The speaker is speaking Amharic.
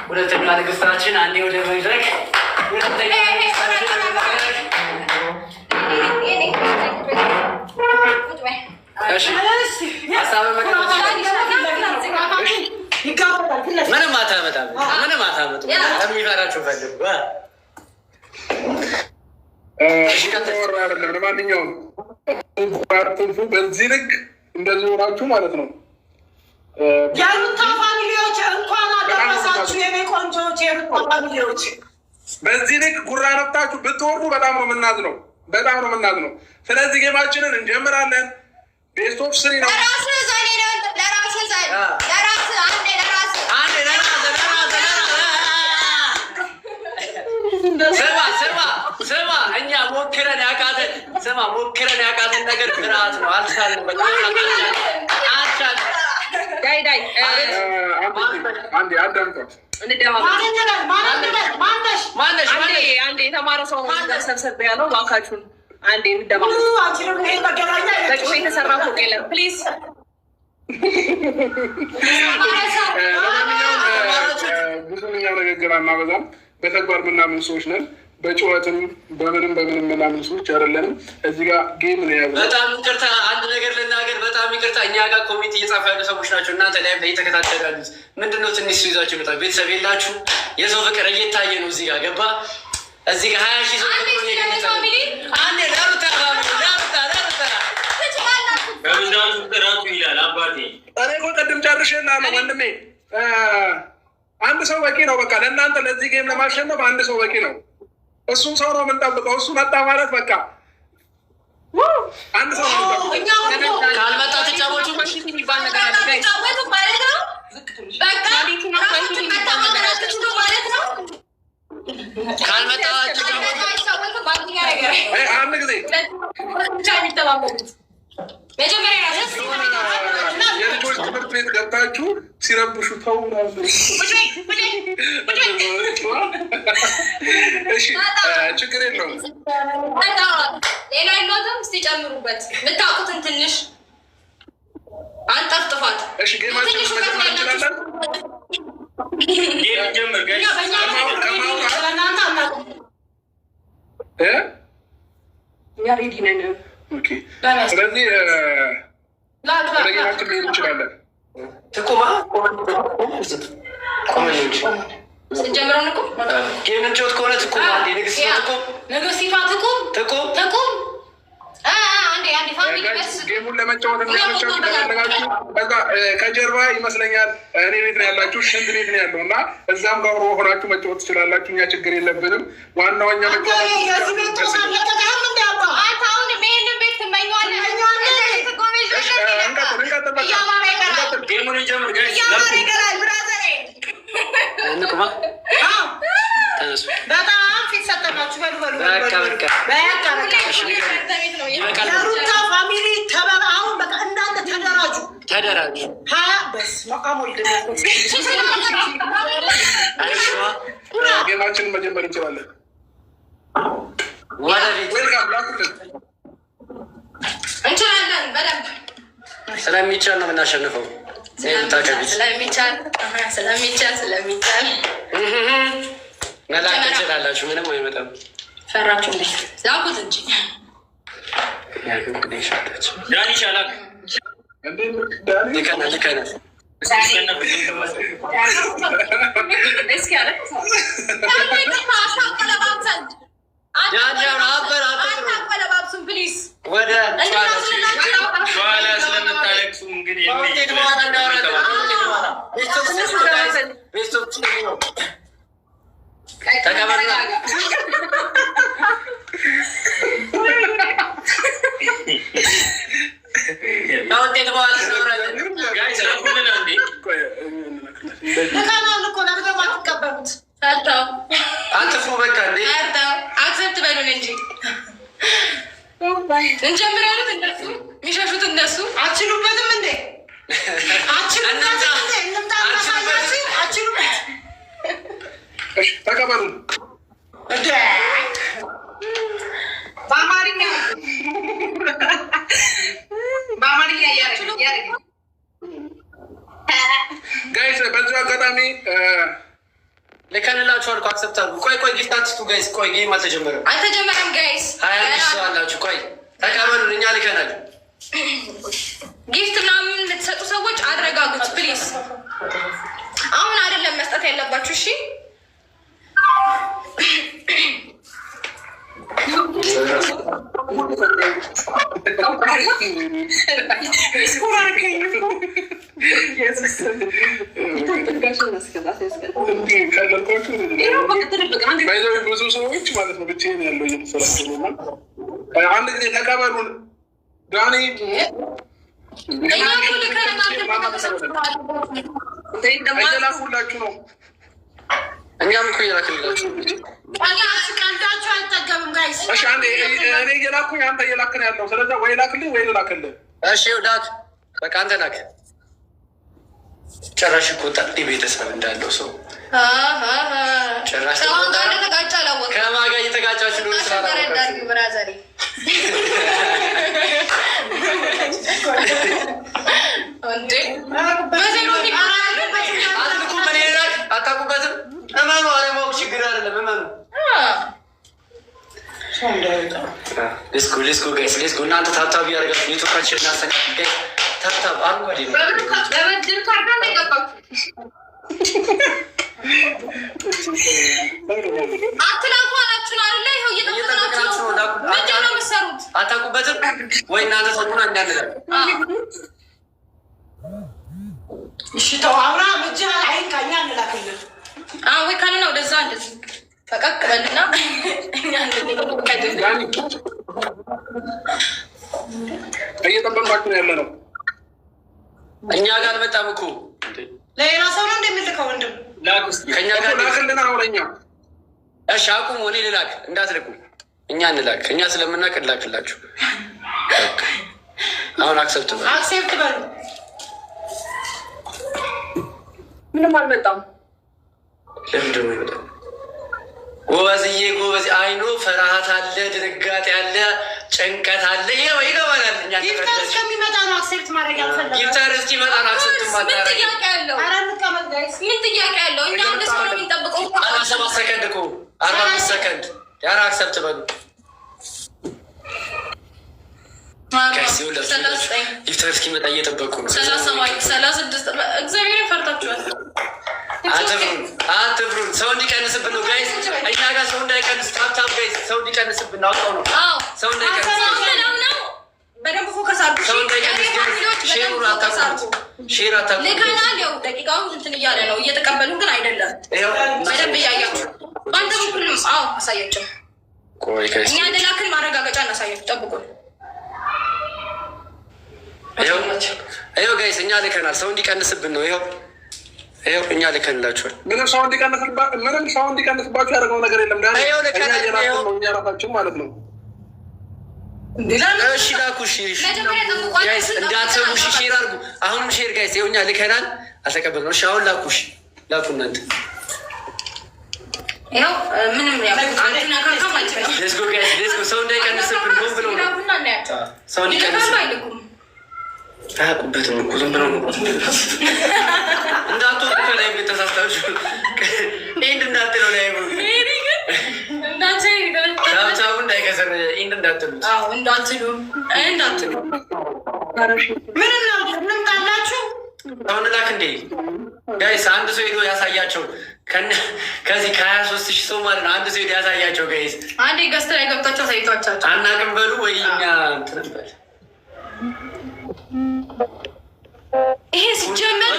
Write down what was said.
ሁለተኛ ንግስታችን አንዴ ወደ መድረክ ሁለተኛ ንግስታችን ምንም አታመጣም። ምንም አታመጡም። የሚፈራችሁ ፈልጉ። ለማንኛውም በዚህ ልክ እንደዚህ ሆናችሁ ማለት ነው የሩታ ፋሚሊዎች እንኳን አደረሳችሁ። የኔ ቆንጆች የሩታ ፋሚሊዎች በዚህ ልክ ጉራ ነፍታችሁ ብትወርዱ በጣም ነው የምናዝነው። በጣም ነው የምናዝነው። ስለዚህ ጌማችንን እንጀምራለን። ቤስት ኦፍ ስሪ ነው። ስማ እኛ ሞክረን ያቃተን ነገር ፍርሃት ነው። አልቻልንም። የተማረ ሰው ሰብሰብ ያለው እባካችሁን አንዴ የተሰራ ፎቅ የለም ፕሊዝ። ብዙኛው ንግግር አናበዛም። በተግባር ምናምን ሰዎች ነን። በጩኸትም በምንም ምናምን ሰዎች አይደለንም። እዚህ ጋር ጌም ነው ያዘ። በጣም ይቅርታ፣ አንድ ነገር ልናገር። በጣም ይቅርታ። እኛ ጋር ኮሚቴ እየጻፉ ያሉ ሰዎች ናቸው። እናንተ ላይ እየተከታተሉ ያሉት ምንድነው? ትንሽ ይዟቸው ይመጣል። ቤተሰብ የላችሁ። የሰው ፍቅር እየታየ ነው። እዚህ ጋር ገባ። እዚህ ጋር 20 ሺህ ሰው አንዴ ይላል አባቴ። እኔ እኮ ቅድም ጨርሼልሃለሁ ወንድሜ። አንድ ሰው በቂ ነው። በቃ ለእናንተ ለዚህ ጌም ለማሸነፍ አንድ ሰው በቂ ነው። እሱም ሰው ነው የምንጠብቀው። እሱ መጣ ማለት በቃ አንድ ሰው ነው የምንጠብቀው። ካልመጣ ተጫወቱ የሚባል ነገር አለ። ካልመጣ አንድ ጊዜ የልጆች ትምህርት ቤት ገብታችሁ ሲረብሹ ተው። እሺ ችግር የለውም። ሌላ የለውም። እስኪ ጨምሩበት የምታውቁትን ትንሽ አንጠፍጥፋት። እሺ ጌማችን መጀመር እንችላለን። ስለዚህ ወደ ጌማችን መሄድ እንችላለን። ስንጀምረው ንቁም ጌምንጮት ከሆነ ትቁም። ጌሙን ለመጫወት እንደመቻችሁ ከፈለጋችሁ ከጀርባ ይመስለኛል እኔ ቤት ነው ያላችሁ፣ ሽንት ቤት ነው ያለው እና እዛም ጋር ሆናችሁ መጫወት ትችላላችሁ። እኛ ችግር የለብንም። ዋናው እኛ መጫወት በጣም ፊት ሰጠናችሁ። ሩታ ፋሚሊ አሁን በቃ እንዳለ ተደራጁ። ጌማችንን መጀመር እንችላለን። እንችላለን በደንብ ስለሚቻል ነው የምናሸንፈው። ስለሚቻል መላክ ትችላላችሁ። ምንም አይመጣም። ፈራችሁ እንዴ? ላኩት እንጂ ዳኒ ሻላክ ልከናል። ወደ ስለምታለቅሱ እንግዲህ አትፍሩ። በቃ አክሰፕት በሉን እንጂ እንጀምር ያሉት እነሱ የሚሸሹት እነሱ አችሉበትም እንዴ? ተቀበሉ። በአማርኛ በዚሁ አጋጣሚ ልከንላችሁ አልኩ። አክሰፕት አድርጉ። ቆይ ጊፍት አትስጡ ጋይስ። ቆይ ጌም አልተጀመረም ጋይስ። 20 ሰው አላችሁ። ቆይ ተቀበሉን፣ እኛ ልከናል። ጊፍት ምናምን የምትሰጡ ሰዎች አድረጋጉት ፕሊዝ። አሁን አይደለም መስጠት ያለባችሁ እሺ። ብዙ ሰዎች ማለት ነው ብቻዬን ያለው እየተሰራቸው አንድ ጊዜ ተቀበሉን። ዳኒ እየላኩላችሁ ነው። እኛም እኮ እየላክላችሁ ቀልዳችሁ አይጠገብም ጋይስ። እኔ እየላኩኝ አንተ እየላክን ያለው ስለዚ ወይ ላክልኝ ወይ ልላክልህ። እሺ ላክ፣ በቃ አንተ ላክ። ጭራሽ እኮ ጠጥ ቤተሰብ እንዳለው ሰው ጭራሽ ከማን ጋር እየተጋጫችሁ ነው? ብራዘሪ አታውቁበትም? እመኑ። አለማወቅ ችግር አይደለም። እመኑ። ሌስኮ ጋይስ ሌስኮ። እናንተ ታብታብ ያደርጋችሁ ኔትወርካችን እናሰጋ ታብታብ አረንጓዴ ነው። አታውቁበትም ወይ እናንተ ሰጡና እንዳንላል። እሺ ተው አብርሃም እጅህ አይንካኛ እንላክልን። ወይ ካለ ነው ወደዛ እንደዚህ ፈቀቅ በልና እየጠበቅኳችሁ ያለ ነው። እኛ ጋር አልመጣም እኮ ለሌላ ሰው ነው እንደምልከው ወንድም ከእኛ ጋር ላክልን። አውረኛ እሺ አቁም። እኔ ልላክ እንዳትልቁ፣ እኛ እንላክ። እኛ ስለምናቅ እንላክላችሁ። አሁን አክሰፕት በሉ። ምንም አልመጣም። ለምንድን ነው ይመጣ? ጎበዝዬ ጎበዝ። አይኖ ፍርሃት አለ፣ ድንጋጤ አለ፣ ጭንቀት አለ። ይኸው ይገባናል። ይፍታር እስከሚመጣ ነው አክሴፕት ማድረግ ያልፈለገው። ይፍታር እስኪመጣ ነው አክሴፕት ማድረግ። ምን ጥያቄ ያለው? ኧረ እንቀመጥ ጋይስ። ምን ጥያቄ ያለው? እኛ እንደስ ነው የምንጠብቀው። 47 ሰከንድ እኮ 45 ሰከንድ። ኧረ አክሴፕት በሉ ይፍታር እስኪመጣ እየጠበቁ ነው። 36 እግዚአብሔር ፈርታችኋል። አትፍሩን። ሰው እንዲቀንስብን ነው ጋይስ። እኛ ጋር ሰው እንዳይቀንስ ታብታብ ጋይስ። ሰው እንዲቀንስብን አውቀው ነው። ሰው እንዳይቀንስ በደንብ ፎከስ አድርጉ። ሰው እንዳይቀንስ ሼሩን አታቁት። ሼር አታቁት። ልከናል። ያው ደቂቃውን እንትን እያለ ነው፣ እየተቀበሉ ግን አይደለም። በደንብ እያያችሁ በአንተ በኩል አሳያቸው። ቆይ ጋይስ እኛ እንደላክን ማረጋገጫ እናሳያችሁ። ጠብቁ። ይኸው ጋይስ እኛ ልከናል። ሰው እንዲቀንስብን ነው። ይኸው እኛ ልከንላችኋል። ምንም ሰው እንዲቀንስባችሁ ያደረገው ነገር የለም። እኛ ራሳችን ማለት ነው። እሺ ላኩ። ጋይስ እንዳትሰሙ ሼር አድርጉ። አሁንም ሼር ጋይስ። ይኸው እኛ ልከናል፣ አልተቀበልነው። እሺ አሁን ላኩ። ላኩ እናንተ ይኸው ምንም ሌስኮ ጋይስ ሌስኮ። ሰው እንዳይቀንስብን ሆን ብለው ነው። ሰው እንዲቀንስብን አያውቁበትም እኮ ዝም ብለው ነው። እንዳትወጡ ከላይ ተሳስታችሁ ኢንድ እንዳትለው ላይ ሳብሳቡ እንዳይከሰር ኢንድ እንዳትሉ እንዳትሉ ምን ምንምጣላችሁ አሁን ላክ እንዴ ጋይስ። አንድ ሰው ሄዶ ያሳያቸው። ከዚህ ከ23,000 ሰው ማለት ነው። አንድ ሰው ሄዶ ያሳያቸው ጋይስ። አንዴ ገዝተ ላይ ገብታቸው አሳይቷቸው አናውቅም በሉ ወይ እኛ እንትን በል። ይሄ ሲጀመር